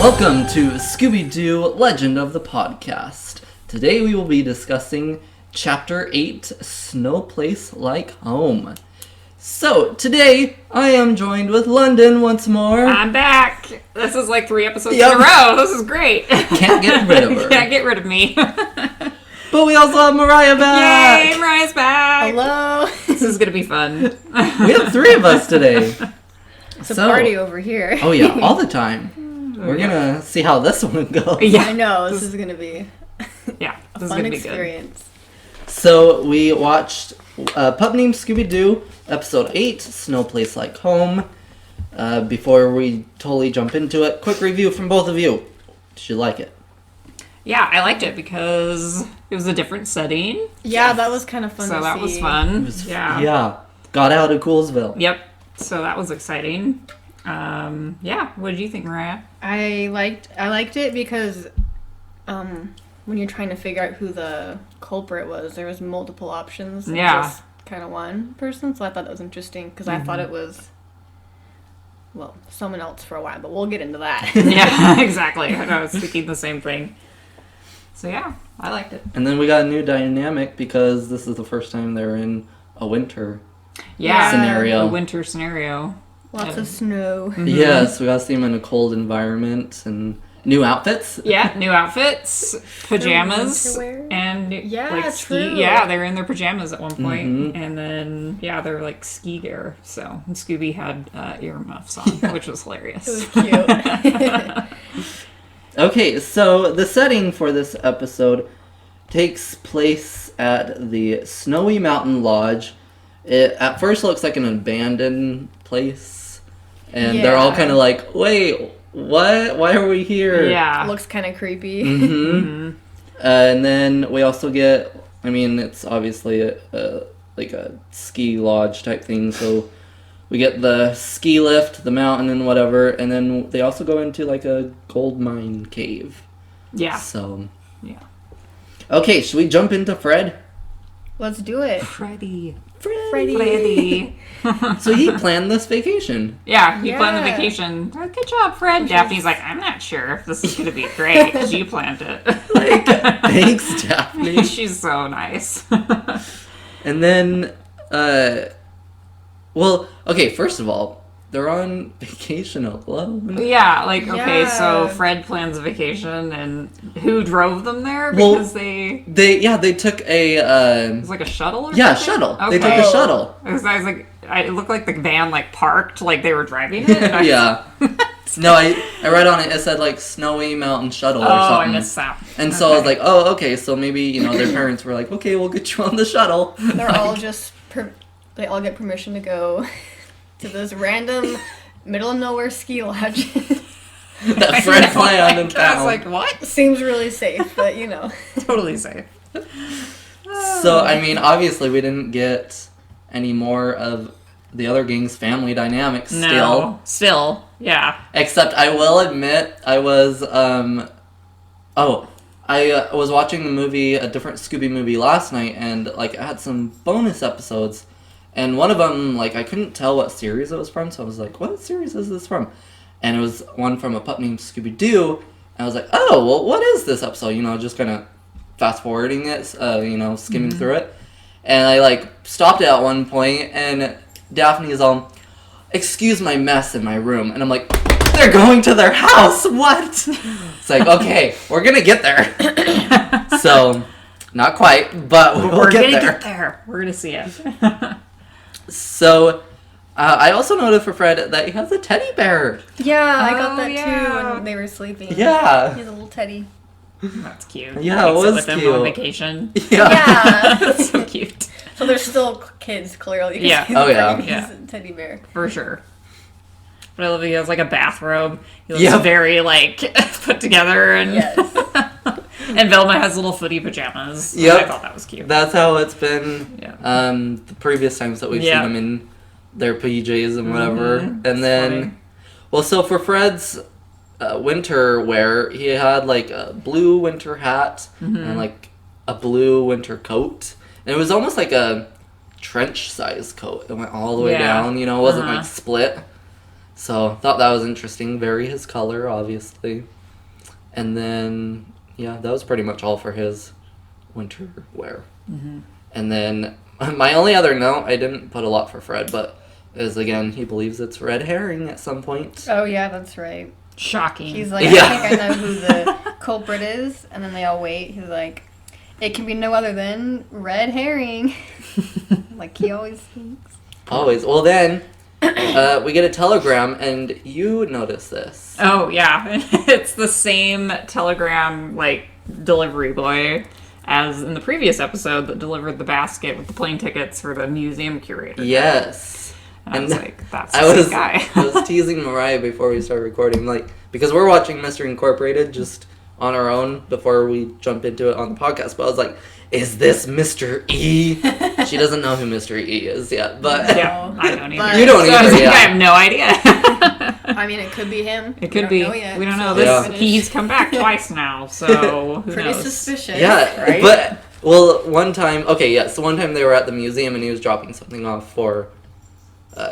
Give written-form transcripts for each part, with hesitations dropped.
Welcome to Scooby-Doo Legend of the Podcast. Today we will be discussing Chapter 8, No Place Like Home. So, today I am joined with London once more. I'm back. This is like 3 episodes in a row. This is great. Can't get rid of her. Can't get rid of me. But we also have Mariah back. Yay, Mariah's back. Hello. This is going to be fun. We have 3 of us today. It's a party over here. Oh yeah, all the time. We're gonna see how this one goes. Yeah, I know. This is gonna be a fun experience. So we watched Pup Named Scooby-Doo, Episode 8, No Place Like Home. Before we totally jump into it, quick review from both of you. Did you like it? Yeah, I liked it because it was a different setting. Yeah, that was kind of fun to see. So that was fun. Yeah. Got out of Coolsville. Yep. So that was exciting. What did you think, Mariah? I liked it because when you're trying to figure out who the culprit was, there was multiple options. Yeah. Just kind of one person, so I thought that was interesting because I thought it was, well, someone else for a while, but we'll get into that. Yeah, exactly. I was thinking the same thing. So yeah, I liked it. And then we got a new dynamic because this is the first time they're in a winter scenario. A winter scenario. Lots of snow. Mm-hmm. Yes, we got to see them in a cold environment and new outfits. Yeah, new outfits, pajamas, and true. Yeah, they were in their pajamas at one point, and then they're like ski gear. So and Scooby had earmuffs on, which was hilarious. It was cute. Okay, so the setting for this episode takes place at the Snowy Mountain Lodge. It at first looks like an abandoned place, and they're all kind of like, wait, what? Why are we here? Yeah. It looks kind of creepy. Mm-hmm. And then we also get, it's obviously a ski lodge type thing, so we get the ski lift, the mountain, and whatever, and then they also go into like a gold mine cave. Yeah. So. Yeah. Okay, should we jump into Fred? Let's do it. Freddy. So he planned this vacation. Yeah, he planned the vacation. Oh, good job, Fred. Daphne's like, I'm not sure if this is going to be great because you planned it. Thanks, Daphne. She's so nice. And then, first of all, they're on vacation alone. Yeah, so Fred plans a vacation, and who drove them there? Because they took a... it was like a shuttle or something? Shuttle. Okay. They took a shuttle. I was like, it looked like the van, parked, they were driving it. And yeah. No, I read on it, it said, Snowy Mountain Shuttle or something. Oh, I missed that. And so I was like, oh, okay, so maybe, their parents were like, okay, we'll get you on the shuttle. They're all just... they all get permission to go to this random middle of nowhere ski lodge. That Fred planned and found. I was like, what? Seems really safe, but Totally safe. So, obviously we didn't get any more of the other gang's family dynamics Still, yeah. Except I will admit, I was, I was watching a different Scooby movie last night, and, it had some bonus episodes. And one of them, I couldn't tell what series it was from, so I was like, what series is this from? And it was one from a pup named Scooby-Doo, and I was like, oh, well, what is this episode? Just kind of fast-forwarding it, skimming through it. And I, stopped it at one point, and Daphne is all, excuse my mess in my room. And I'm like, they're going to their house! What? It's like, okay, we're gonna get there. So, not quite, but we're gonna get there. We're gonna see it. So, I also noted for Fred that he has a teddy bear. Yeah, I got that too when they were sleeping. Yeah. He has a little teddy. That's cute. Yeah, it was with cute. Them on vacation. Yeah. That's so cute. So they're still kids, clearly. Yeah. Oh, yeah. He's a teddy bear. For sure. But I love he has a bathrobe. He looks very put together, and and Velma has little footy pajamas. Yep. I thought that was cute. That's how it's been the previous times that we've seen them in their PJs and whatever. And then, so for Fred's winter wear, he had a blue winter hat and a blue winter coat. And it was almost like a trench size coat. It went all the way down, it wasn't split. So, thought that was interesting. Very his color, obviously. And then, yeah, that was pretty much all for his winter wear. Mm-hmm. And then my only other note, I didn't put a lot for Fred, but is again, he believes it's red herring at some point. Oh, yeah, that's right. Shocking. He's like, Yeah. I think I know who the culprit is. And then they all wait. He's like, it can be no other than red herring. Like he always thinks. Always. Well, then we get a telegram, and you notice this. Oh, yeah. It's the same telegram, like, delivery boy as in the previous episode that delivered the basket with the plane tickets for the museum curator. Yes. And I was like, that's the I same guy. I was teasing Mariah before we started recording, like, because we're watching Mystery Incorporated just on our own before we jump into it on the podcast, but I was like, is this Mr. E? She doesn't know who Mr. E is yet, but... Yeah, I don't either. You don't So either, yeah. I have no idea. I mean, it could be him. It could be. Know yet, We don't know. so This He's come back twice now, so who Pretty knows? suspicious. Yeah, right? but, well, one time one time they were at the museum and he was dropping something off for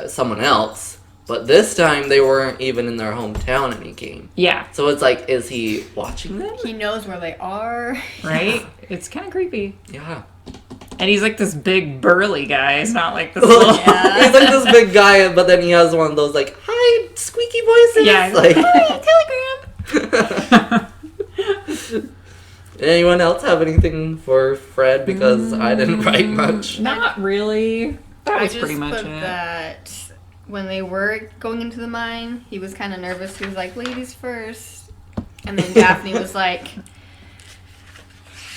someone else, but this time they weren't even in their hometown and he came. Yeah. So it's like, is he watching them? He knows where they are. Right? It's kind of creepy. Yeah. And he's like this big burly guy. He's not like this Well, little... Yeah. he's like this big guy, but then he has one of those like, hi, squeaky voices. Yeah, he's like, "Hi, telegram." Anyone else have anything for Fred? Because I didn't write much. Not really. That I was just pretty much put it. that when they were going into the mine, he was kind of nervous. He was like, ladies first. And then Daphne was like,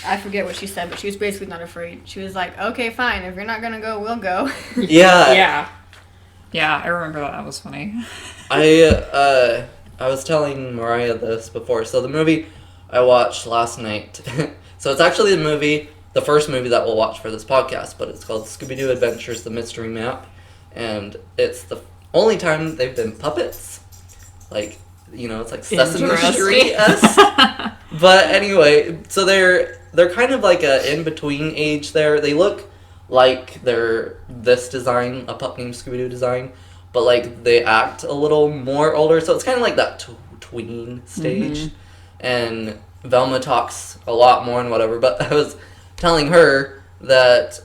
I forget what she said, but she was basically not afraid. She was like, okay, fine. If you're not going to go, we'll go. Yeah. Yeah. Yeah, I remember that. That was funny. I was telling Mariah this before. So the movie I watched last night. So it's actually the first movie that we'll watch for this podcast, but it's called Scooby-Doo Adventures: The Mystery Map, and it's the only time they've been puppets. Like, you know, it's like Sesame Interesting. Street-esque. But anyway, so they're kind of like a in-between age there. They look like they're this design, a pup named Scooby-Doo design, but like they act a little more older, so it's kind of like that tween stage. Mm-hmm. And Velma talks a lot more and whatever, but I was telling her that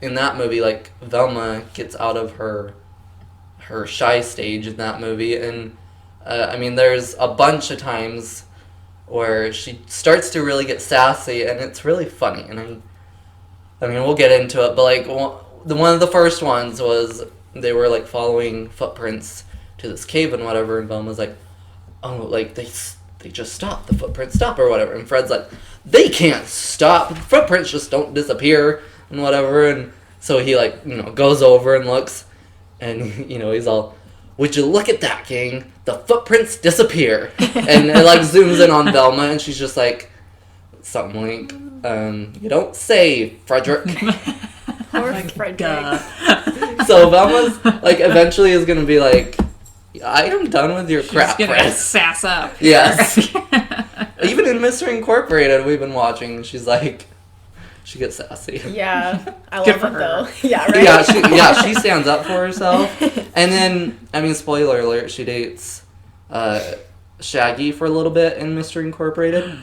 in that movie, like, Velma gets out of her shy stage in that movie, and I mean, there's a bunch of times where she starts to really get sassy, and it's really funny, and I mean, we'll get into it, but like, one of the first ones was they were like following footprints to this cave and whatever, and Velma's like, oh, like, they just stop, the footprints stop or whatever, and Fred's like, they can't stop, footprints just don't disappear and whatever, and so he, like, you know, goes over and looks, and, you know, he's all, would you look at that, gang, the footprints disappear, and it, like, zooms in on Velma, and she's just like, something like, you don't say, Frederick. Poor Frederick. So Velma's, like, eventually is gonna be like, I am done with your crap, She's gonna Fred. sass up. Yes. Even in Mystery Incorporated, we've been watching, she's like, she gets sassy. Yeah. I Good love for it, her. though. Yeah, right? Yeah, she stands up for herself. And then, I mean, spoiler alert, she dates Shaggy for a little bit in Mystery Incorporated.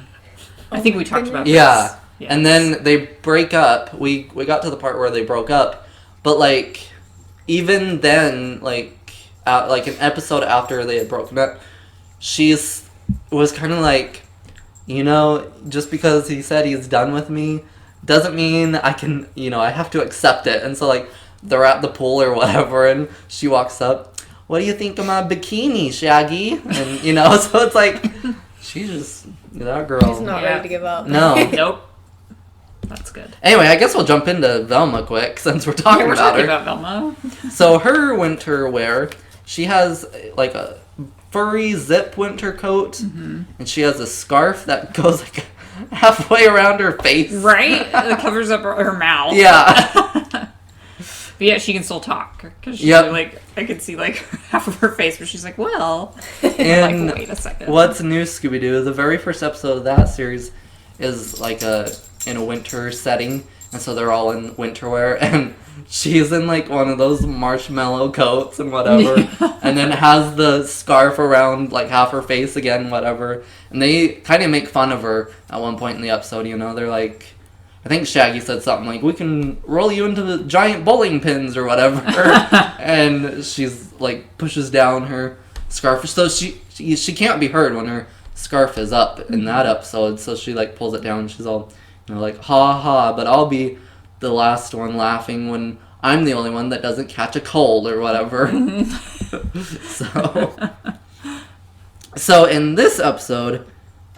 I think we talked about Yeah. this. Yes. And then they break up. We got to the part where they broke up. But, like, even then, like an episode after they had broken up, was kind of like, you know, just because he said he's done with me doesn't mean I can, you know, I have to accept it. And so, like, they're at the pool or whatever, and she walks up, what do you think of my bikini, Shaggy? And, you know, so it's like, she's just, that girl. She's not ready to give up. No. Nope. That's good. Anyway, I guess we'll jump into Velma quick, since we're talking We're about talking her. about Velma. So her winter wear, she has like a furry zip winter coat, and she has a scarf that goes like halfway around her face. Right? It covers up her mouth. Yeah. But yeah, she can still talk. Because she's Yep. like, I can see like half of her face, but she's like, well. And like, wait a second. what's new, Scooby-Doo? The very first episode of that series is like in a winter setting, and so they're all in winter wear, and she's in like one of those marshmallow coats and whatever, and then has the scarf around like half her face again, whatever. And they kind of make fun of her at one point in the episode. You know, they're like, I think Shaggy said something like, "We can roll you into the giant bowling pins or whatever," and she's like pushes down her scarf, so she can't be heard when her scarf is up in that episode. So she like pulls it down. And she's all, like, ha ha, but I'll be the last one laughing when I'm the only one that doesn't catch a cold or whatever. So in this episode,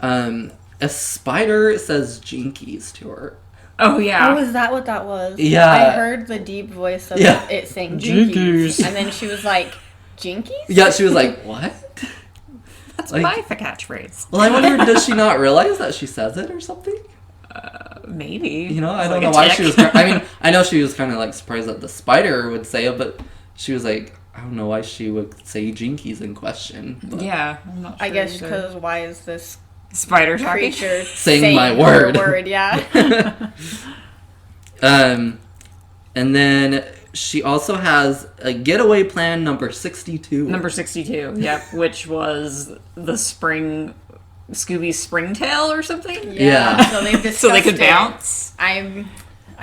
a spider says jinkies to her. Oh, yeah. Oh, is that what that was? Yeah. I heard the deep voice of it saying jinkies. And then she was like, jinkies? Yeah, she was like, what? That's like, my catchphrase. Well, I wonder, does she not realize that she says it or something? Maybe. You know, I don't know why she was... I mean, I know she was kind of like surprised that the spider would say it, but she was like, I don't know why she would say jinkies in question. But. Yeah, I'm not sure. I guess because why is this spider creature saying my word? Yeah. And then she also has a getaway plan number 62. Number 62, yep, which was the Scooby Springtail or something? Yeah. So they've discussed so they could it. bounce? I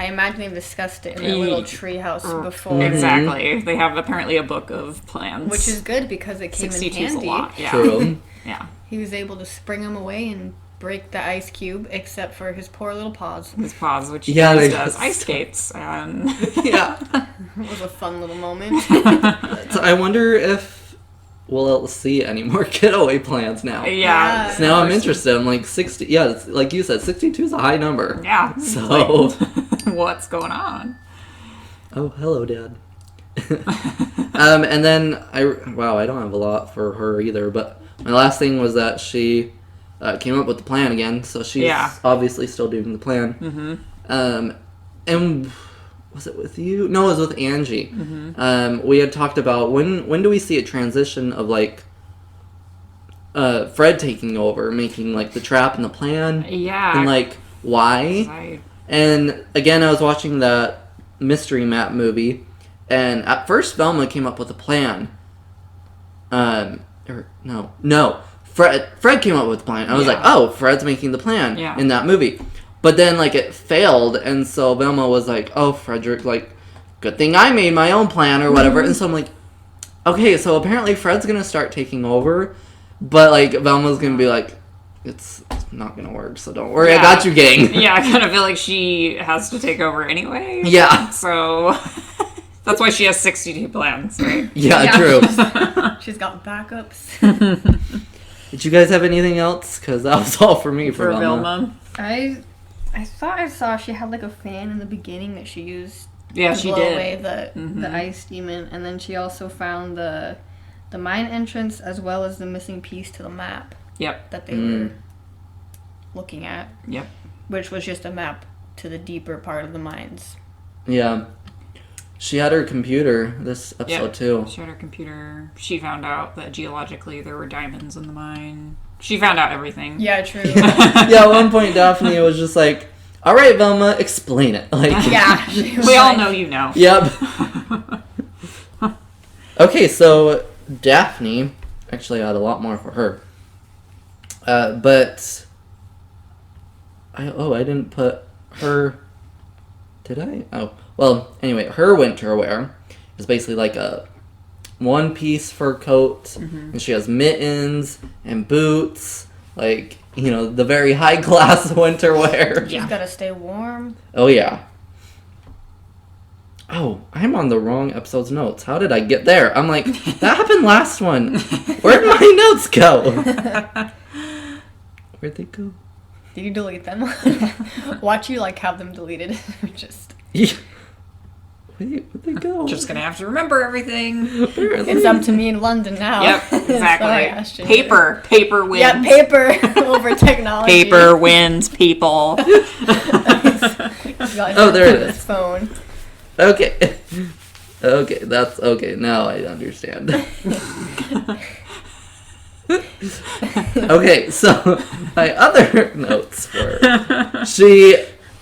imagine they've discussed it in their little treehouse before. Exactly. They have apparently a book of plans. Which is good because it came in 62's handy. a lot, yeah. True. Yeah. He was able to spring them away and break the ice cube, except for his poor little paws. His paws, which he they does ice skates. And yeah. It was a fun little moment. So I wonder if we'll see any more getaway plans now. Yeah. So now I'm interested. I'm like 60. Yeah, it's, like you said, 62 is a high number. Yeah. So what's going on? Oh, hello, Dad. And then I don't have a lot for her either. But my last thing was that she came up with the plan again. So she's obviously still doing the plan. Mm-hmm. And was it with you? No, it was with Angie. Mm-hmm. We had talked about when do we see a transition of like Fred taking over, making like the trap and the plan. Yeah. And like why? And again, I was watching that Mystery Map movie, and at first Velma came up with a plan. Fred came up with the plan. I was like, oh, Fred's making the plan in that movie. But then, like, it failed, and so Velma was like, oh, Frederick, like, good thing I made my own plan, or whatever. And so I'm like, okay, so apparently Fred's gonna start taking over, but, like, Velma's gonna be like, it's not gonna work, so don't worry, I got you, gang. Yeah, I kind of feel like she has to take over anyway. Yeah. So, that's why she has 62 plans, right? Yeah, true. She's got backups. Did you guys have anything else? Because that was all for me for Velma. I thought I saw she had like a fan in the beginning that she used to blow away the ice demon, and then she also found the mine entrance as well as the missing piece to the map. Yep. That they were looking at. Yep. Which was just a map to the deeper part of the mines. Yeah. She had her computer this episode too. She had her computer. She found out that geologically there were diamonds in the mine. She found out everything. Yeah, true. Yeah, at one point Daphne was just like, all right, Velma, explain it. Like, yeah. We all know you know. Yep. Okay, so Daphne, actually I had a lot more for her. But I didn't put her, did I? Oh, well, anyway, her winter wear is basically like a one-piece fur coat, and she has mittens and boots, like, you know, the very high-class winter wear. She's gotta stay warm. Oh, yeah. Oh, I'm on the wrong episode's notes. How did I get there? I'm like, that happened last one. Where'd my notes go? Where'd they go? Did you delete them? Watch you, like, have them deleted. Just... Yeah. Where'd they go? Just gonna have to remember everything. It's up to me in London now. Yep, exactly. Sorry, Paper wins. Yeah, paper over technology. Paper wins, people. Oh, there it is. Phone. Okay. Okay, that's okay. Now I understand. Okay, so my other notes were she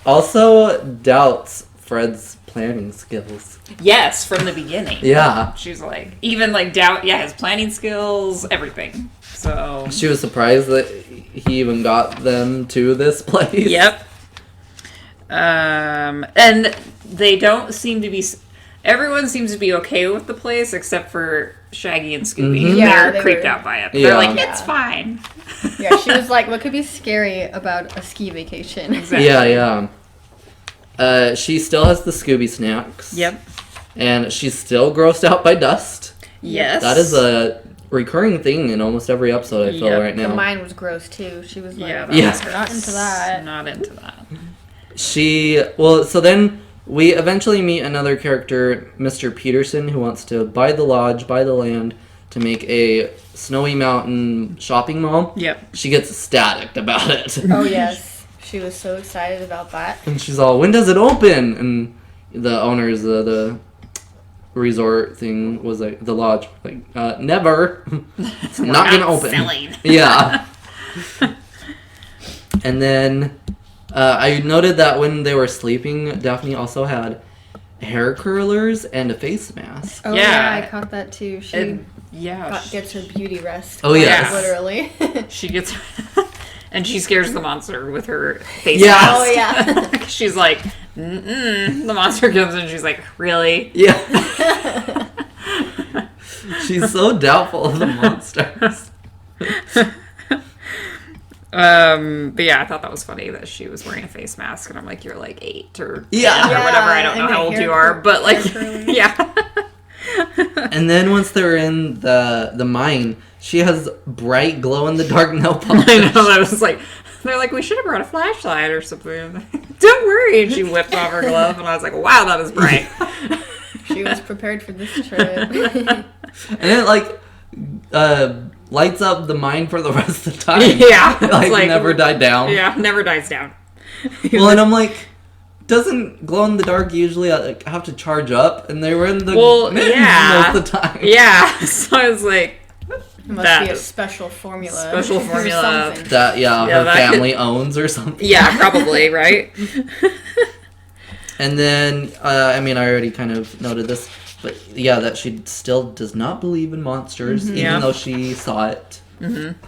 also doubts Fred's planning skills. Yes, from the beginning. Yeah. She's like, even like doubt, his planning skills, everything. So. She was surprised that he even got them to this place. Yep. And they don't seem to be. Everyone seems to be okay with the place except for Shaggy and Scooby. Mm-hmm. Yeah, They're creeped out by it. Yeah. They're like, it's fine. Yeah, she was like, what could be scary about a ski vacation? Exactly. Yeah. She still has the Scooby snacks. Yep. And she's still grossed out by dust. Yes. That is a recurring thing in almost every episode, I feel, right now. The mine was gross, too. She was like, Yeah, not into that. Not into that. So then we eventually meet another character, Mr. Peterson, who wants to buy the lodge, buy the land, to make a Snowy Mountain shopping mall. Yep. She gets ecstatic about it. Oh, yes. She was so excited about that. And she's all, when does it open? And the owners, the resort thing was like, the lodge, like, never. It's not gonna open. Selling. Yeah. And then I noted that when they were sleeping, Daphne also had hair curlers and a face mask. Oh, Yeah. I caught that, too. She gets her beauty rest. Oh, yes. Literally. She gets. And she scares the monster with her face. Yes. mask. Oh, yeah. She's like, mm-mm. The monster comes in and she's like, really? Yeah. She's so doubtful of the monsters. But yeah, I thought that was funny that she was wearing a face mask, and I'm like, you're like 8 or 10 Yeah. or whatever. I don't know and how the old hair you are, but like, curlers. yeah. And then once they're in the mine, she has bright glow-in-the-dark nail polish. I know, I was like, they're like, we should have brought a flashlight or something. Don't worry. And she whipped off her glove, and I was like, wow, that is bright. She was prepared for this trip. And it, like, lights up the mine for the rest of the time. Yeah. It, like, never died down. Yeah, never dies down. Well, and I'm like, doesn't glow-in-the-dark usually have to charge up? And they were in the mittens most of the time. Yeah. So I was like, It must be a special formula. Special or formula. something. That, Yeah, her that family owns or something. yeah, probably, right? And then, I mean, I already kind of noted this, but yeah, that she still does not believe in monsters, even Yeah. though she saw it. Mm-hmm.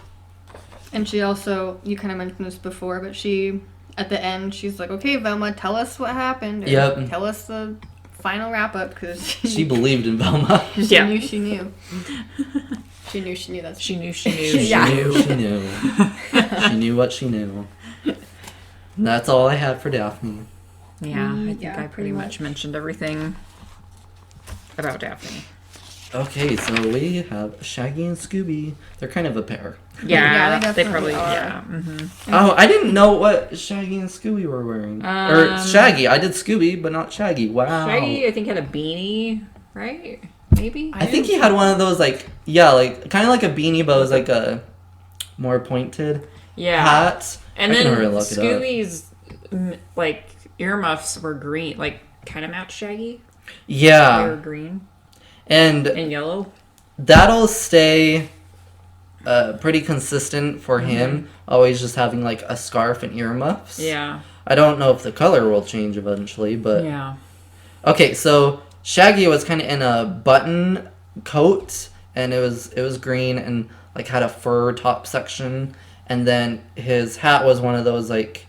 And she also, you kind of mentioned this before, but she, at the end, she's like, okay, Velma, tell us what happened. Or Yep. Tell us the final wrap-up, because She believed in Velma. she Yeah. knew she knew. She knew she knew. That's She knew she knew. She Yeah. knew, she knew. She knew what she knew. And that's all I had for Daphne. Yeah, I think Yeah, I pretty pretty much mentioned everything about Daphne. Okay, so we have Shaggy and Scooby. They're kind of a pair. Yeah, they they definitely probably, are. yeah. Mm-hmm. Oh, I didn't know what Shaggy and Scooby were wearing. Or Shaggy. I did Scooby, but not Shaggy. Wow. Shaggy, I think, had a beanie, right? Maybe? I think he had one of those, like, like, kind of like a beanie, but it was like a more pointed hat. And I then can really look it up. Scooby's, like, earmuffs were green, like, kind of matched Shaggy. They were Yeah. green And and yellow. that'll stay pretty consistent for him, always just having, like, a scarf and earmuffs. Yeah. I don't know if the color will change eventually, but... Yeah. Okay, so Shaggy was kind of in a button coat, and it was green and, like, had a fur top section, and then his hat was one of those, like,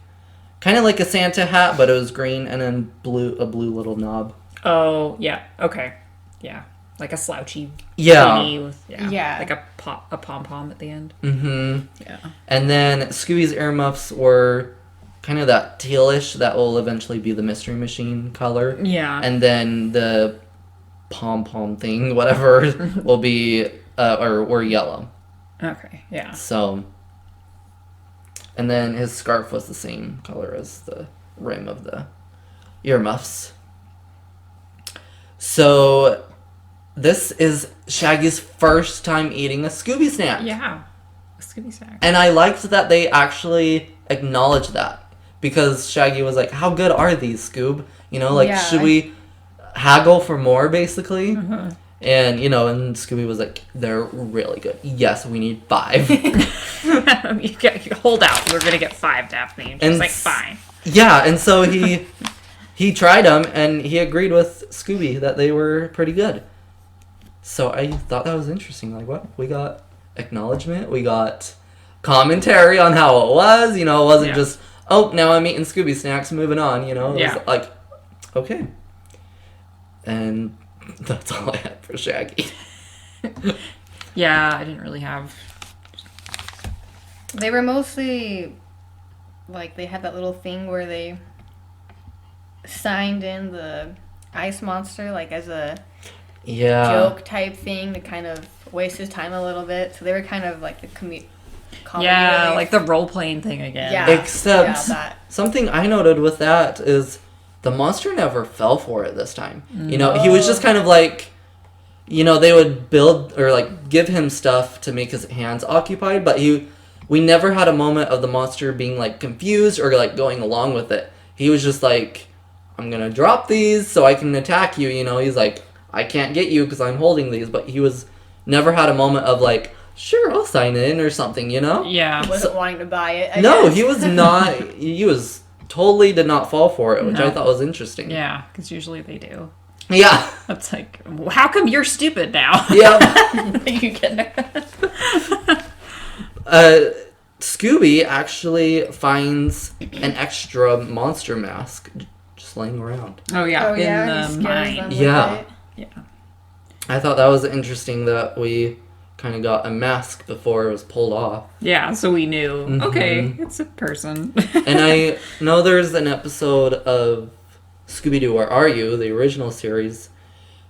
kind of like a Santa hat, but it was green, and then a blue little knob. Oh, yeah. Okay. Yeah. Like a slouchy Yeah. beanie with, Yeah. like a pom-pom at the end. Mm-hmm. Yeah. And then Scooby's earmuffs were kind of that tealish that will eventually be the Mystery Machine color. Yeah. And then the pom-pom thing, whatever, will be, or yellow. Okay. Yeah. So, and then his scarf was the same color as the rim of the earmuffs. So, this is Shaggy's first time eating a Scooby snack. Yeah. A Scooby snack. And I liked that they actually acknowledged that. Because Shaggy was like, how good are these, Scoob? You know, like, Yeah. should we haggle for more, basically? Mm-hmm. And, you know, and Scooby was like, they're really good. Yes, we need 5. you hold out. We're gonna get 5, Daphne. And she's And like, fine. Yeah, and so he he tried them, and he agreed with Scooby that they were pretty good. So I thought that was interesting. Like, what? We got acknowledgement. We got commentary on how it was. You know, it wasn't just, oh, now I'm eating Scooby snacks, moving on. You know, it was like, okay. And that's all I had for Shaggy. Yeah, I didn't really have... They were mostly, like, they had that little thing where they signed in the ice monster, like, as a joke type thing to kind of waste his time a little bit. So they were kind of like the comedy relief. Like the role-playing thing again. Yeah. Except something I noted with that is the monster never fell for it this time. You know, he was just kind of like, you know, they would build or like give him stuff to make his hands occupied, but we never had a moment of the monster being like confused or like going along with it. He was just like, I'm gonna drop these so I can attack you. You know, he's like, I can't get you because I'm holding these, but he was never had a moment of like, sure, I'll sign in or something, you know? Yeah. He wasn't wanting to buy it. I No, guess. he was not. He was totally did not fall for it, which I thought was interesting. Yeah, because usually they do. Yeah. That's like, how come you're stupid now? Yeah. You get Scooby actually finds an extra monster mask just laying around. Oh, yeah. He In the scares mine. them with Yeah. it. Yeah. I thought that was interesting that we kind of got a mask before it was pulled off. Yeah, so we knew, okay, it's a person. And I know there's an episode of Scooby-Doo, Where Are You?, the original series.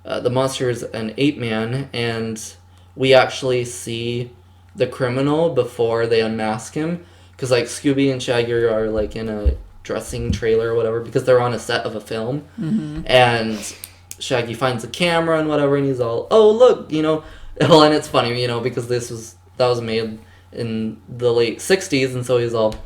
The monster is an ape-man, and we actually see the criminal before they unmask him. Because, like, Scooby and Shaggy are, like, in a dressing trailer or whatever, because they're on a set of a film. And Shaggy finds a camera and whatever, and he's all, oh, look, you know. Well, and it's funny, you know, because that was made in the late 60s, and so he's all,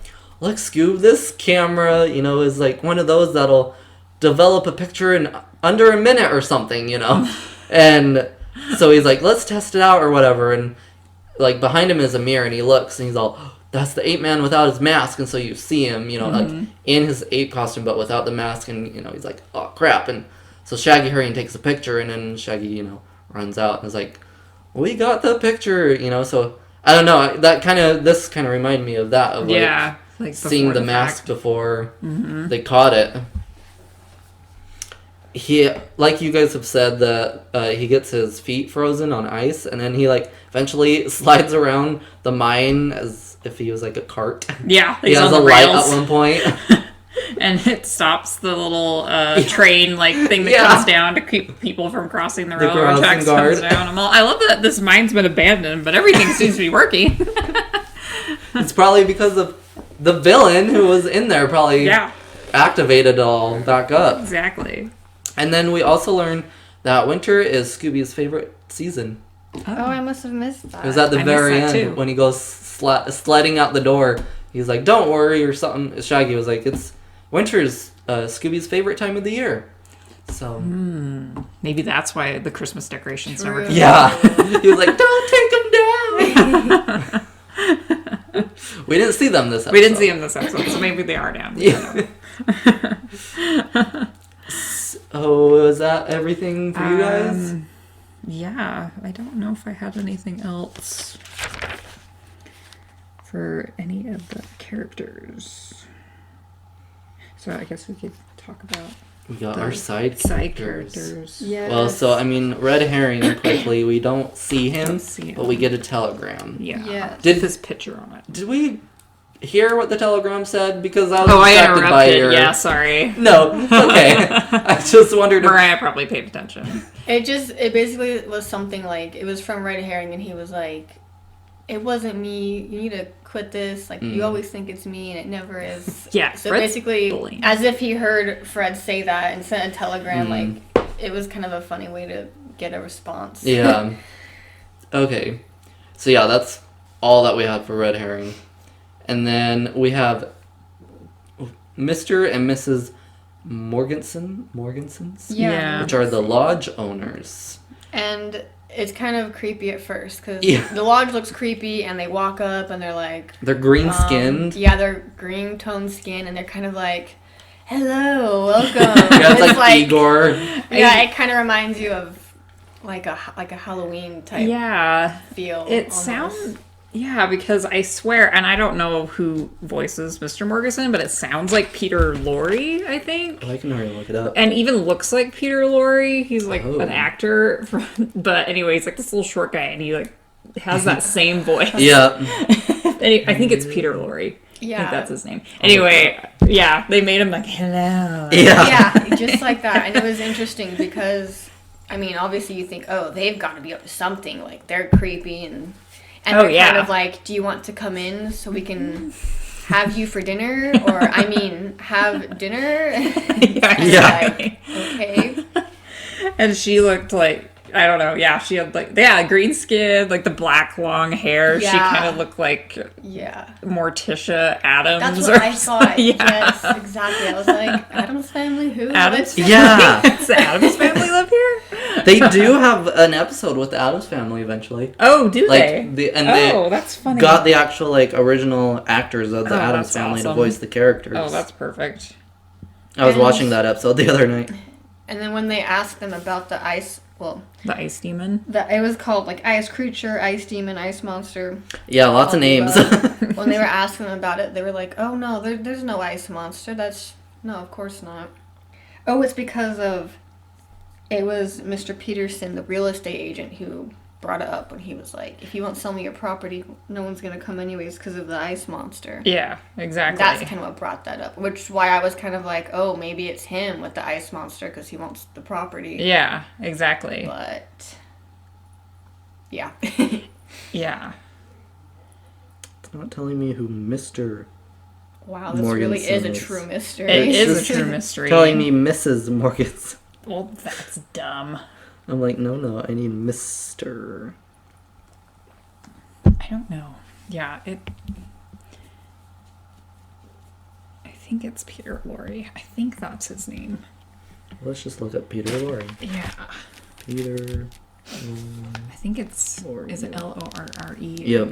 look, Scoob, this camera, you know, is like one of those that'll develop a picture in under a minute or something, you know? And so he's like, let's test it out or whatever, and like behind him is a mirror, and he looks, and he's all, oh, that's the ape man without his mask, and so you see him, you know, like in his ape costume, but without the mask, and, you know, he's like, oh, crap, and so Shaggy hurries and takes a picture, and then Shaggy, you know, runs out, and is like, we got the picture, you know, so, I don't know, this kind of reminded me of that, of, like seeing the mask before they caught it. He, like you guys have said, that he gets his feet frozen on ice, and then he, like, eventually slides around the mine as if he was, like, a cart. Yeah, he has a light at one point. And it stops the little train like thing that comes down to keep people from crossing the road. Crossing guard. Comes down. I love that this mine's been abandoned, but everything seems to be working. It's probably because of the villain who was in there probably activated it all back up. Exactly. And then we also learned that winter is Scooby's favorite season. Oh, I must have missed that. It was at the very end when he goes sledding out the door. He's like, don't worry, or something. Shaggy was like, winter's Scooby's favorite time of the year. So maybe that's why the Christmas decorations are working. Yeah. He was like, don't take them down. We didn't see them this episode. We didn't see them this episode, so maybe they are down. Yeah. So, is that everything for you guys? Yeah, I don't know if I had anything else for any of the characters. So I guess we could talk about We got our side characters. Yes. Well, so, I mean, red herring, quickly, we don't see him, but we get a telegram. Yeah. Yes. Did this picture on it. Did we hear what the telegram said? Because I was I distracted by interrupted. your... Yeah, sorry. No, it's okay. I just wondered if... Mariah probably paid attention. It basically was something like, it was from Red Herring, and he was like, it wasn't me, you need to quit this, like, you always think it's me, and it never is. Yeah, so Fred's basically, bullying. as if he heard Fred say that and sent a telegram, like, it was kind of a funny way to get a response. Yeah. Okay. So yeah, that's all that we had for red herring. And then we have Mr. and Mrs. Morgansons? Yeah. Which are the lodge owners. And it's kind of creepy at first, because Yeah. the lodge looks creepy, and they walk up, and they're like... They're green-skinned. Yeah, they're green-toned skin, and they're kind of like... hello, welcome. Yeah, it's like Igor. Yeah, it kind of reminds you of like a Halloween type feel. It sounds... Yeah, because I swear, and I don't know who voices Mr. Morgeson, but it sounds like Peter Lorre, I think. Oh, I can already look it up. And even looks like Peter Lorre. He's like an actor. But anyway, he's like this little short guy, and he like has that same voice. Yeah. I think it's Peter Lorre. Yeah. I think that's his name. Anyway, yeah, they made him like, hello. Yeah, just like that. And it was interesting because, I mean, obviously you think, oh, they've got to be up to something. Like, they're creepy and they're kind of like, do you want to come in so we can have you for dinner? Or, I mean, have dinner? Yeah. Like, okay. And she looked like, I don't know, yeah, she had like, green skin, like the black long hair. Yeah. She kind of looked like Morticia Addams. That's what I thought. Yes, exactly. I was like, Addams Family? Who? Addams? Yeah. Does the Addams Family live here? They do have an episode with the Addams Family eventually. Oh, do they? That's funny. Got the actual like original actors of the Addams Family to voice the characters. Oh, that's perfect. I was watching that episode the other night. And then when they asked them about the ice demon? It was called like ice creature, ice demon, ice monster. Yeah, lots of names. When they were asking them about it, they were like, oh no, there's no ice monster. No, of course not. Oh, it's because it was Mr. Peterson, the real estate agent, who brought it up when he was like, if you won't sell me your property, no one's going to come anyways because of the ice monster. Yeah, exactly. That's kind of what brought that up, which is why I was kind of like, oh, maybe it's him with the ice monster because he wants the property. Yeah, exactly. But, yeah. Yeah. It's not telling me who Mr. Wow, this really is a true mystery. It is a true mystery. Telling me Mrs. Morgeson. Well, that's dumb. I'm like, no, I need Mr. I don't know. Yeah, I think it's Peter Lorre. I think that's his name. Let's just look up Peter Lorre. Yeah. Peter. I think it's. Lorre. Is it Lorre? Yep.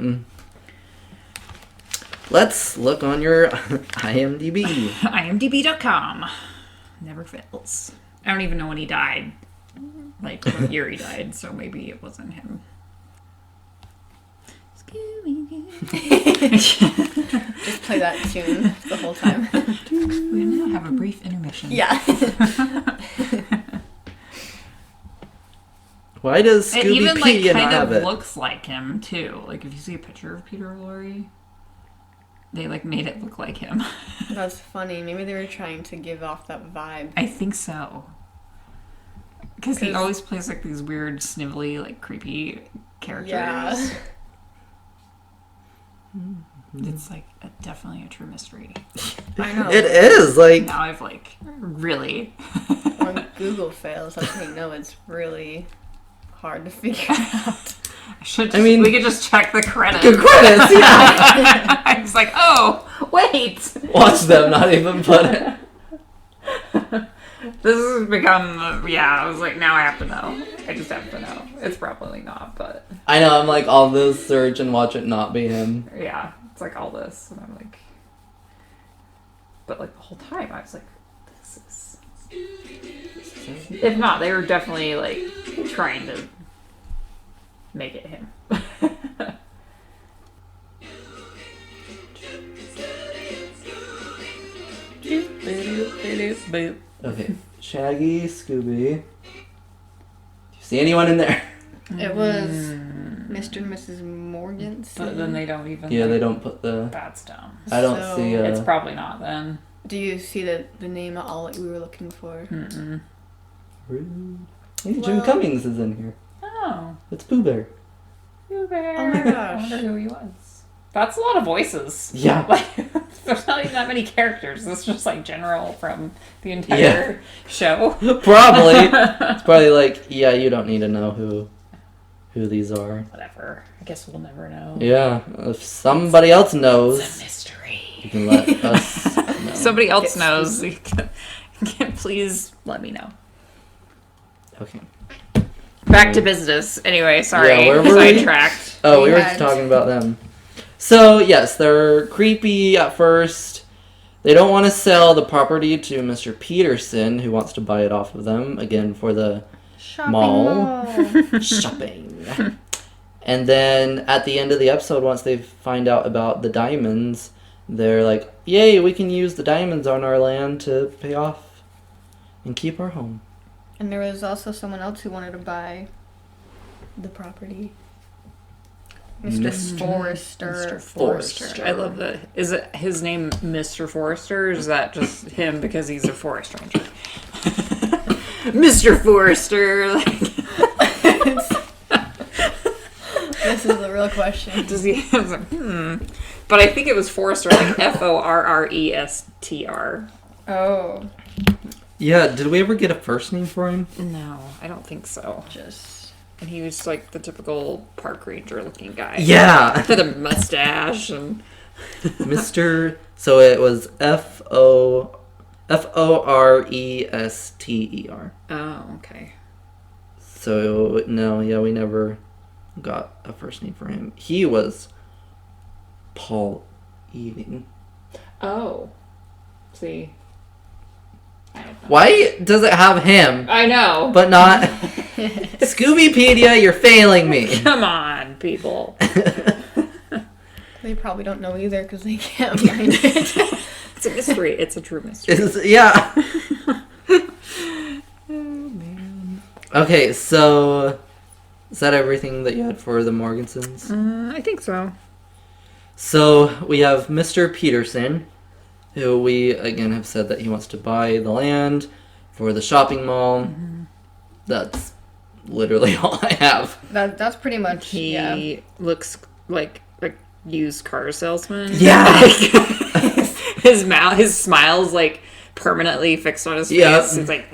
Let's look on your IMDb. IMDb.com. Never fails. I don't even know when he died. Like, what year he died, so maybe it wasn't him. Scooby-Doo. Just play that tune the whole time. We now have a brief intermission. Yeah. Why does Scooby-Doo even, like, kind have of it? looks like him, too. Like, if you see a picture of Peter Lorre, they, like, made it look like him. That's funny. Maybe they were trying to give off that vibe. I think so. Because he always plays, like, these weird, snivelly, like, creepy characters. Yeah. It's, like, definitely a true mystery. I know. It is, like... Now I've, like, really... When Google fails, that's how you know it's really hard to figure out. We could just check the credits. The credits, yeah! I was like, oh, wait! Watch them not even put it. This has become, I was like, now I have to know. I just have to know. It's probably not, but... I know, I'm like, all this search and watch it not be him. Yeah, it's like all this, and I'm like... But like the whole time, I was like, this is... If not, they were definitely like, trying to make it him. Okay, Shaggy, Scooby. Do you see anyone in there? It was Mr. and Mrs. Morgeson. But then they don't even... Yeah, they don't put the... That's dumb. I don't see... It's probably not then. Do you see the name of all that we were looking for? Mm-mm. Rude. Hey, Jim Cummings is in here. Oh. It's Pooh Bear. Pooh Bear. Oh my gosh. I wonder who he was. That's a lot of voices. Yeah. Like, there's not even that many characters. It's just like general from the entire show. Probably. It's probably like, yeah, you don't need to know who these are. Whatever. I guess we'll never know. Yeah. If somebody else knows, It's a mystery. you can let us know. Somebody else knows. You can please let me know. Okay. Back to business. Anyway, sorry. Yeah, where were we? Sidetracked. Oh, we were talking about them. So, yes, they're creepy at first. They don't want to sell the property to Mr. Peterson, who wants to buy it off of them, again, for the Shopping mall. mall. Shopping. And then at the end of the episode, once they find out about the diamonds, they're like, yay, we can use the diamonds on our land to pay off and keep our home. And there was also someone else who wanted to buy the property. Mr. Forrester. Mr. Forrester. I love that. Is it his name Mr. Forrester, or is that just him because he's a forest ranger? Mr. Forrester. This is the real question. Does he have But I think it was Forrester, like Forrester. Oh. Yeah, did we ever get a first name for him? No, I don't think so. And he was like the typical park ranger looking guy. Yeah! With a mustache and... Mr. So it was Forrester. Oh, okay. So, no, yeah, we never got a first name for him. He was Paul Eating. Oh. See. I don't know. Why does it have him, I know. but not... Scoobypedia, you're failing me. Come on, people. They probably don't know either because they can't find it. It's a mystery. It's a true mystery. Yeah. Oh, man. Okay, so... Is that everything that you had for the Morgansons? I think so. So, we have Mr. Peterson, who we, again, have said that he wants to buy the land for the shopping mall. Mm-hmm. That's literally all I have. That's pretty much, He looks like a used car salesman. Yeah. his smile's, like, permanently fixed on his face. Yeah. It's like,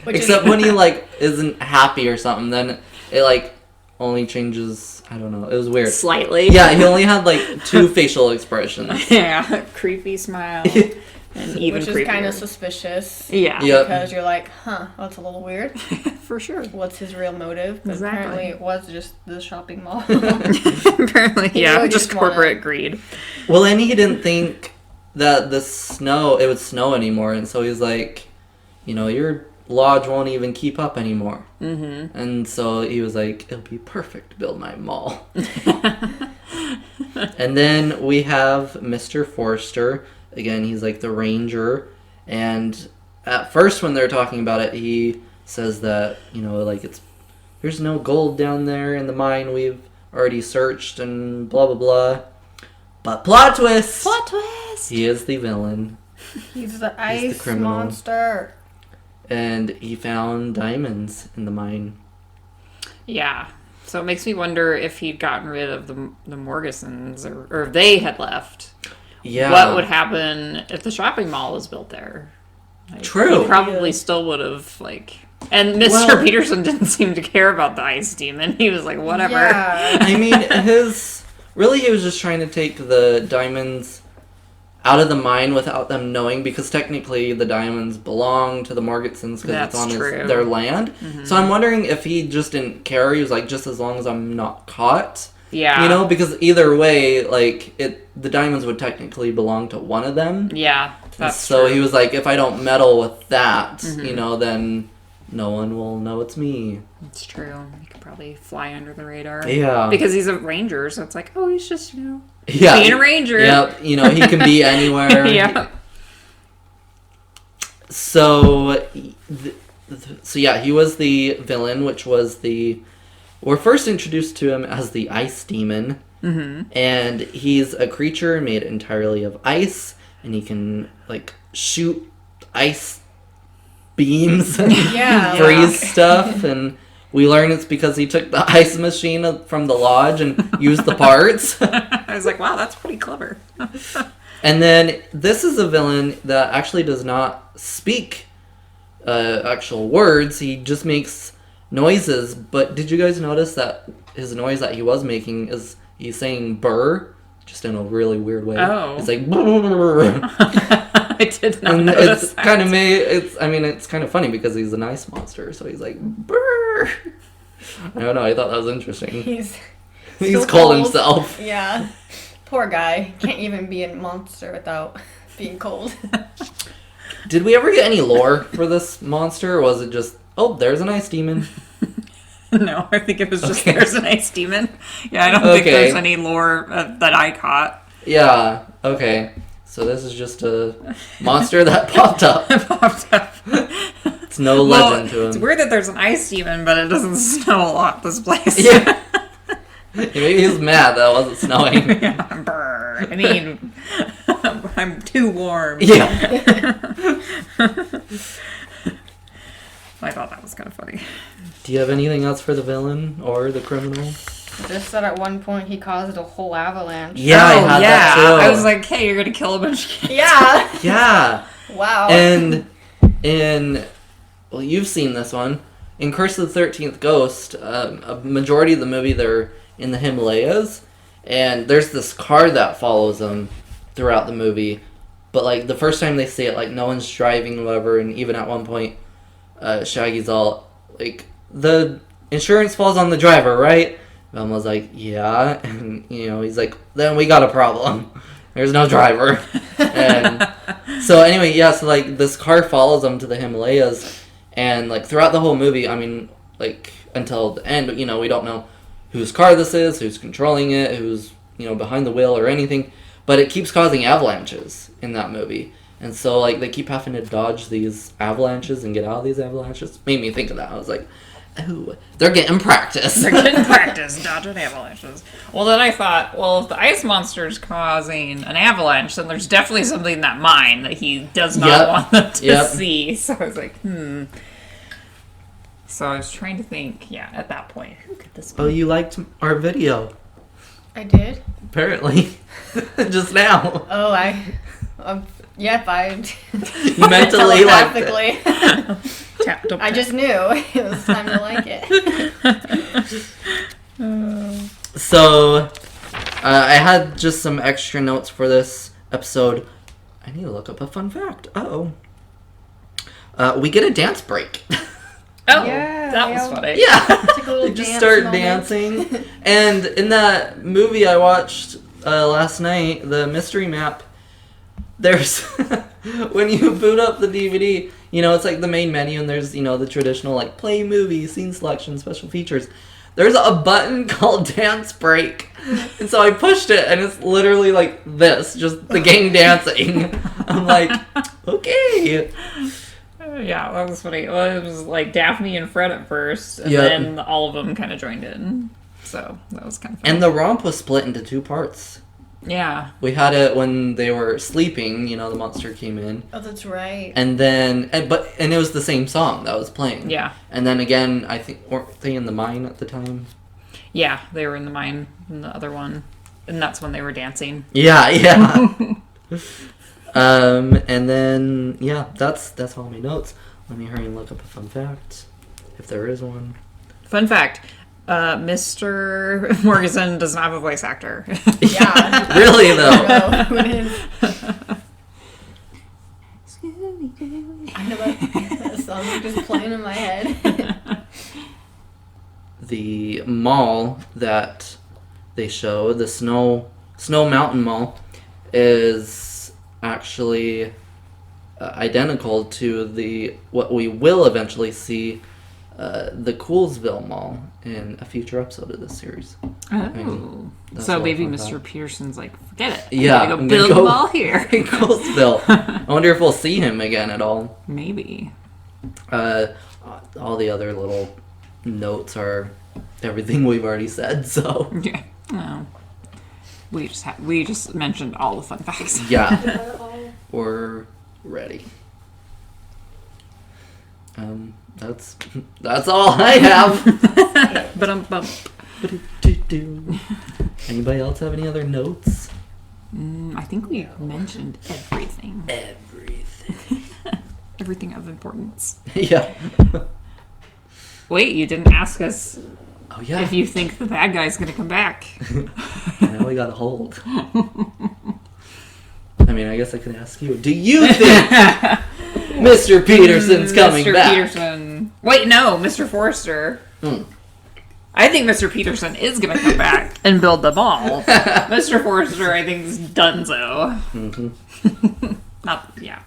Except when he, like, isn't happy or something, then it, like, only changes, I don't know, it was weird. Slightly. Yeah, he only had, like, 2 facial expressions. Yeah, creepy smile. And even which is kind of suspicious. Yeah. Yep. Because you're like, that's a little weird. For sure. What's his real motive? But Exactly. apparently it was just the shopping mall. Apparently, He yeah, really just just corporate greed. Well, and he didn't think that it would snow anymore, and so he's like, your lodge won't even keep up anymore. Mm-hmm. And so he was like, it'll be perfect to build my mall. And then we have Mr. Forrester. Again, he's like the ranger. And at first when they're talking about it, he says that, there's no gold down there in the mine we've already searched and blah, blah, blah. But plot twist! Plot twist! He is the villain. He's the ice criminal. monster. And he found diamonds in the mine. Yeah. So it makes me wonder if he'd gotten rid of the Morgasons or if they had left. Yeah. What would happen if the shopping mall was built there? True. He probably still would have, And Mr. Peterson didn't seem to care about the ice demon. He was like, whatever. Yeah. I mean, he was just trying to take the diamonds out of the mine without them knowing, because technically the diamonds belong to the Morgansons because it's on their land. Mm-hmm. So I'm wondering if he just didn't care. He was like, just as long as I'm not caught. Yeah. Because either way, the diamonds would technically belong to one of them. Yeah, that's so true. he was like, if I don't meddle with that, Mm-hmm. then no one will know it's me. It's true. He could probably fly under the radar. Yeah. Because he's a ranger, so it's like, oh, he's just, being a ranger. Yep. He can be anywhere. Yeah. So he was the villain, which was we're first introduced to him as the ice demon. Mm-hmm. And he's a creature made entirely of ice, and he can, shoot ice beams and freeze stuff, and we learn it's because he took the ice machine from the lodge and used the parts. I was like, wow, that's pretty clever. And then this is a villain that actually does not speak actual words. He just makes noises. But did you guys notice that his noise that he was making is he's saying burr, just in a really weird way. Oh. It's like burr. I did not And notice it's that. it's kind of funny because he's an ice monster, so he's like burr. I don't know, I thought that was interesting. He's He's so called cold. himself. Yeah. Poor guy. Can't even be a monster without being cold. Did we ever get any lore for this monster, or was it just, oh, there's an ice demon? No, I think it was just Okay. there's an ice demon. Yeah, I don't think there's any lore that I caught. Yeah, okay. So this is just a monster that popped up. It popped up. It's no legend to him. It's weird that there's an ice demon, but it doesn't snow a lot this place. Yeah. Maybe he's mad that it wasn't snowing. Yeah, brr. I mean, I'm too warm. Yeah. I thought that was kind of funny. Do you have anything else for the villain or the criminal? Just that at one point he caused a whole avalanche. Yeah, I had that too. I was like, hey, you're gonna kill a bunch of kids. Yeah. Yeah. Wow. And well, you've seen this one. In Curse of the 13th Ghost, a majority of the movie they're in the Himalayas, and there's this car that follows them throughout the movie. But like the first time they see it, like no one's driving or whatever, and even at one point, Shaggy's all like, the insurance falls on the driver, right? Velma's like, yeah, and he's like, then we got a problem. There's no driver. And so anyway, yeah, so like this car follows them to the Himalayas, and like throughout the whole movie, I mean, like until the end, we don't know whose car this is, who's controlling it, who's behind the wheel or anything, but it keeps causing avalanches in that movie. And so like they keep having to dodge these avalanches and get out of these avalanches. Made me think of that. I was like, oh, they're getting practice. They're getting practice dodging avalanches. Well, then I thought, well, if the ice monster's causing an avalanche, then there's definitely something in that mine that he does not want them to see. So I was like, So I was trying to think, at that point, who could this be? Oh, you liked our video. I did? Apparently. Just now. Oh, yep, I You mentally liked it. telepathically. I just knew it was time to like it. So, I had just some extra notes for this episode. I need to look up a fun fact. Uh-oh. We get a dance break. Oh, yeah, that was funny. Yeah. Took a little They just dance start moment. dancing. And in that movie I watched last night, the Mystery Map, there's... when you boot up the DVD, it's like the main menu, and there's, the traditional, like, play movie, scene selection, special features. There's a button called Dance Break. And so I pushed it, and it's literally like this, just the gang dancing. I'm like, okay. Yeah, that was funny. Well, it was like Daphne and Fred at first, and Yep. then all of them kind of joined in. So that was kind of funny. And the romp was split into two parts. Yeah. We had it when they were sleeping, the monster came in. Oh, that's right. And then, and it was the same song that was playing. Yeah. And then again, I think, weren't they in the mine at the time? Yeah, they were in the mine in the other one. And that's when they were dancing. Yeah. And then, that's all my notes. Let me hurry and look up a fun fact, if there is one. Fun fact, Mr. Morganson does not have a voice actor. Yeah. Really, though? No, who is? I know that song is just playing in my head. The mall that they show, the Snow Mountain Mall, is actually identical to what we will eventually see, the Coolsville Mall in a future episode of this series. Oh. That's So all maybe fun Mr. fact. Peterson's like, forget it. Yeah, I'm I'm gonna go gonna build go- a mall here. In Coolsville. I wonder if we'll see him again at all. Maybe. All the other little notes are everything we've already said, so Yeah. No. We just mentioned all the fun facts. yeah, we're ready. That's all I have. Ba-dum-bum. Anybody else have any other notes? I think we mentioned everything. Everything. Everything of importance. Yeah. Wait, you didn't ask us Oh yeah. if you think the bad guy's gonna come back. Now we got a hold. I mean, I guess I could ask you. Do you think Mr. Peterson's coming Mr. back? Peterson. Wait, no, Mr. Forrester. I think Mr. Peterson is gonna come back and build the mall. Mr. Forrester, I think, is donezo. Not, yeah.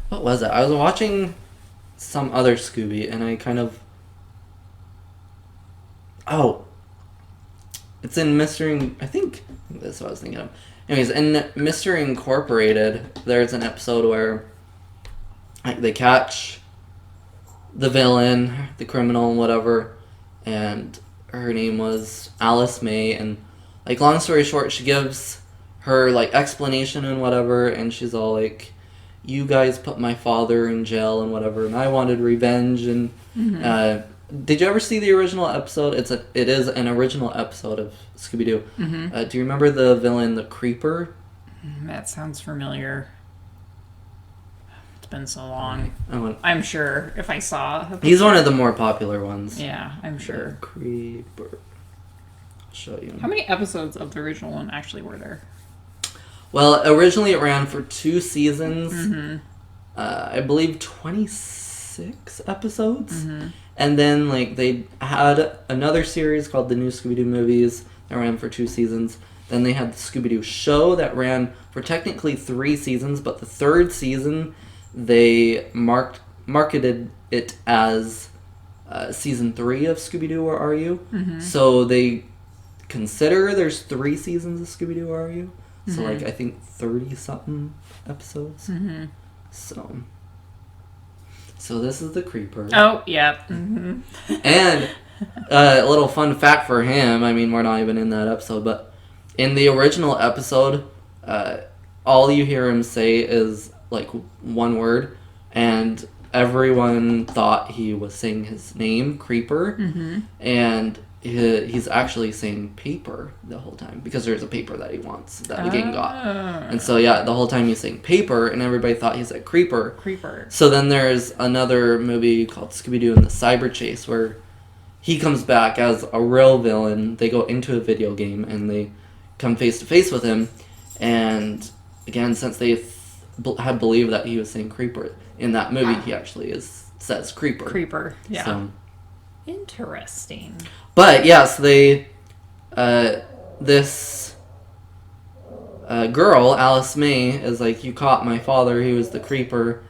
What was it? I was watching some other Scooby, and I kind of... Oh. It's in Mr. I think that's what I was thinking of. Anyways, in Mr. Incorporated, there's an episode where like they catch the villain, the criminal, and whatever, and her name was Alice May, and like long story short, she gives her like explanation and whatever, and she's all like, "You guys put my father in jail and whatever, and I wanted revenge." And did you ever see the original episode? It is an original episode of Scooby-Doo. Do you remember the villain, the Creeper? That sounds familiar. It's been so long. Oh, I'm sure if I saw... He's one of the more popular ones. Yeah, I'm sure. The Creeper. I'll show you. How many episodes of the original one actually were there? Well, originally it ran for 2 seasons. I believe 26 episodes. And then like they had another series called the New Scooby-Doo Movies that ran for 2 seasons. Then they had the Scooby-Doo Show that ran for technically 3 seasons, but the 3rd season they marketed it as season 3 of Scooby-Doo, Where Are You? So they consider there's 3 seasons of Scooby-Doo, Where Are You? So like I think 30-something episodes. So this is the Creeper. Oh, yeah. And a little fun fact for him, I mean, we're not even in that episode, but in the original episode, all you hear him say is, like, one word, and everyone thought he was saying his name, Creeper, and he's actually saying paper the whole time, because there's a paper that he wants that the gang got. And so, yeah, the whole time he's saying paper, and everybody thought he said Creeper. So then there's another movie called Scooby-Doo and the Cyber Chase, where he comes back as a real villain. They go into a video game, and they come face-to-face with him, and again, since they had believed that he was saying Creeper, in that movie, he actually says Creeper. Yeah. So, interesting. but yes, they this girl, Alice May, is like, "You caught my father. He was the Creeper,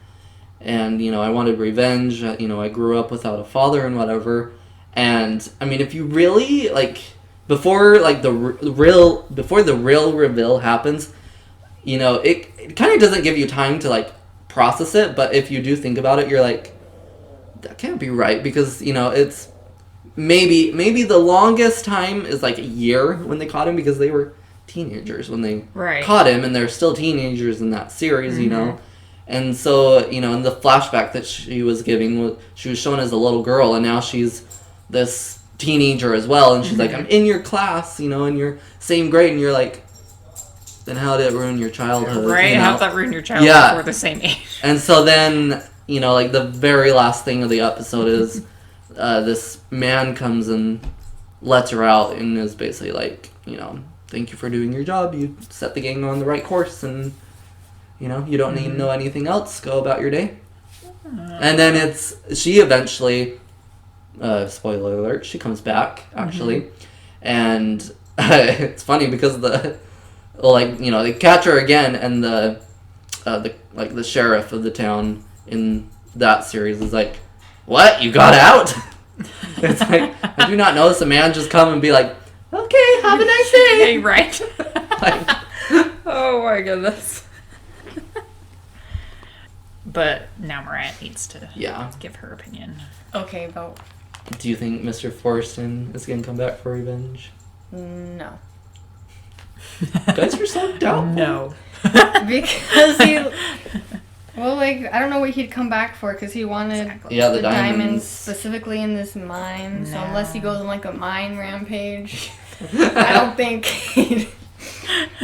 and I wanted revenge. I grew up without a father and whatever." And I mean, if you really like, before the real reveal happens, it kind of doesn't give you time to like process it. But if you do think about it, you're like, that can't be right, because it's maybe the longest time is like a year when they caught him, because they were teenagers when they caught him, and they're still teenagers in that series, and so in the flashback that she was giving, she was shown as a little girl, and now she's this teenager as well, and she's like, "I'm in your class, in your same grade," and you're like, then how did it ruin your childhood? How did that ruin your childhood if we're the same age? And so then like the very last thing of the episode is this man comes and lets her out and is basically like, "Thank you for doing your job. You set the gang on the right course, and you don't need to know anything else. Go about your day." And then she eventually, spoiler alert, she comes back actually, and it's funny because they catch her again, and the sheriff of the town in that series is like, "What? You got out?" It's like, I do not notice a man just come and be like, "Okay, have a nice day." Hey, right? Oh my goodness. But now Mariah needs to give her opinion. Okay, about... Do you think Mr. Forston is going to come back for revenge? No. Guys, you're so doubtful. No. Because he... Well, I don't know what he'd come back for, because he wanted the diamonds specifically in this mine. So unless he goes on a mine rampage, I don't think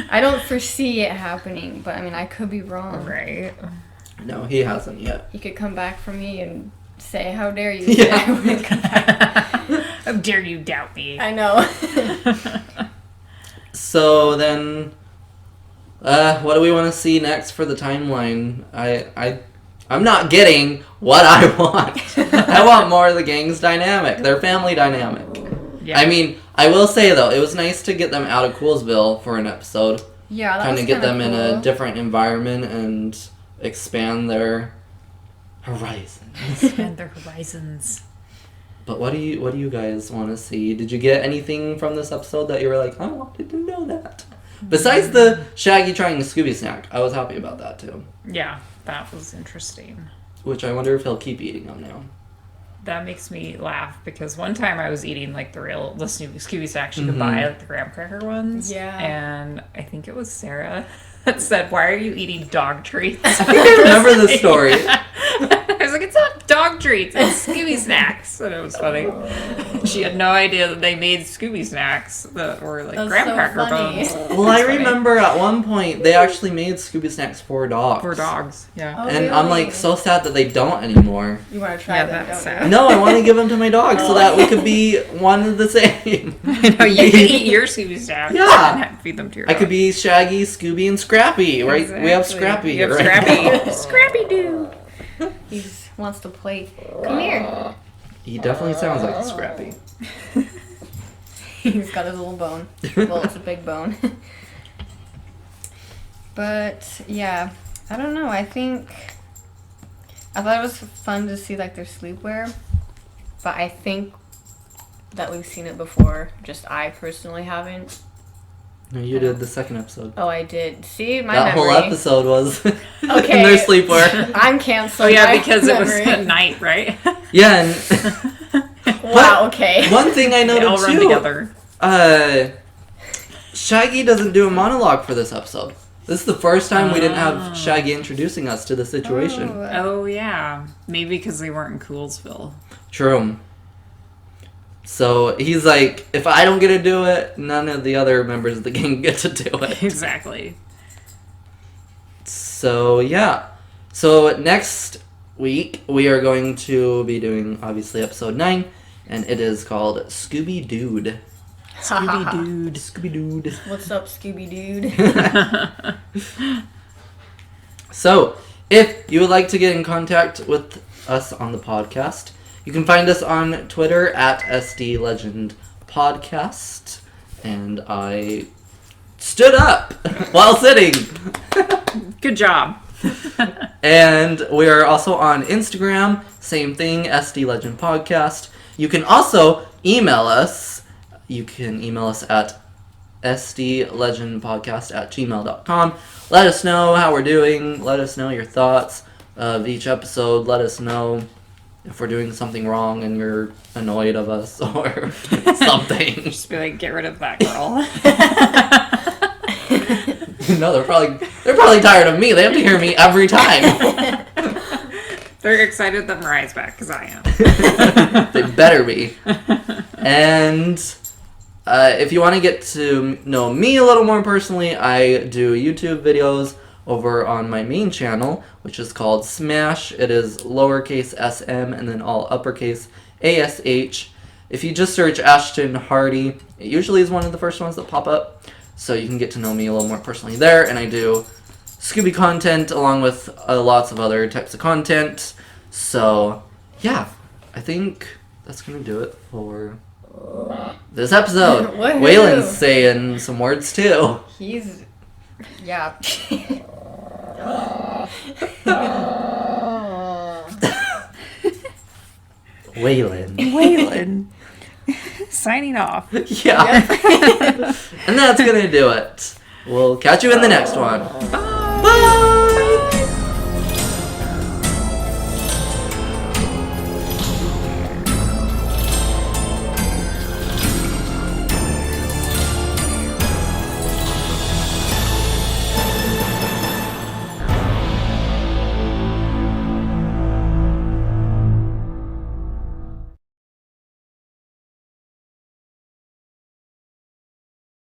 I don't foresee it happening, but I mean, I could be wrong. Right. No, he hasn't yet. He could come back for me and say, "How dare you say I wouldn't come back." How dare you doubt me? I know. So then, what do we want to see next for the timeline? I'm not getting what I want. I want more of the gang's dynamic, their family dynamic. Yeah. I mean, I will say though, it was nice to get them out of Coolsville for an episode. Yeah, that kind was of get kinda them in a cool. different environment and expand their horizons. Expand their horizons. But what do you guys want to see? Did you get anything from this episode that you were like, I wanted to know that? Besides the Shaggy trying a Scooby snack, I was happy about that too. Yeah, that was interesting. Which I wonder if he'll keep eating them now. That makes me laugh because one time I was eating like the Scooby snacks you could buy, like the graham cracker ones. Yeah. And I think it was Sarah that said, "Why are you eating dog treats?" I remember the story. I was like, "It's not dog treats, it's Scooby snacks." And it was funny. She had no idea that they made Scooby snacks that were like That's graham so cracker funny. bones. Well, I It's funny. remember at one point they actually made Scooby snacks for dogs. For dogs, yeah. Oh, And I'm really? like so sad that they don't anymore. You want to try Yeah, them, that's don't sad. you? No, I want to give them to my dog so that we could be one and the same. No, you can eat your Scooby snacks Yeah. and feed them to your I dog. could be Shaggy, Scooby, and Scrappy, right? We have Scrappy. You have right? Scrappy. Scrappy-Doo. He wants to play. Come here. He definitely sounds like a Scrappy. He's got his little bone. Well, it's a big bone. But yeah, I don't know. I thought it was fun to see like their sleepwear, but I think that we've seen it before. Just I personally haven't. No, you did the second episode. Oh, I did. See, my That memory. whole episode was in Okay. their sleepwear. I'm canceling. Oh yeah, my because it was memory. at night, right? Yeah, and Wow. Okay. one thing I They all noted run too, together. Shaggy doesn't do a monologue for this episode. This is the first time we didn't have Shaggy introducing us to the situation. Oh yeah, maybe because they weren't in Coolsville. True. So he's like, if I don't get to do it, none of the other members of the gang get to do it. Exactly. So yeah. So next week we are going to be doing obviously episode 9, and it is called Scooby-Doo. Scooby-Doo. Scooby-Doo. What's up, Scooby Dude? So, if you would like to get in contact with us on the podcast, you can find us on Twitter at SD Legend Podcast. And I stood up while sitting. Good job. And we are also on Instagram, same thing, SD Legend Podcast. You can also email us. You can email us at sdlegendpodcast@gmail.com. Let us know how we're doing. Let us know your thoughts of each episode. Let us know if we're doing something wrong and you're annoyed of us or something. Just be like, get rid of that girl. No, they're probably tired of me. They have to hear me every time. They're excited that Mariah's back, because I am. They better be. And if you want to get to know me a little more personally, I do YouTube videos over on my main channel, which is called Smash. It is lowercase SM and then all uppercase ASH. If you just search Ashton Hardy, it usually is one of the first ones that pop up. So you can get to know me a little more personally there. And I do Scooby content along with lots of other types of content. So, yeah, I think that's going to do it for this episode. Woohoo. Waylon's saying some words too. He's, yeah. Waylon. Waylon. Signing off. Yeah. And that's going to do it. We'll catch you in the next one. Bye.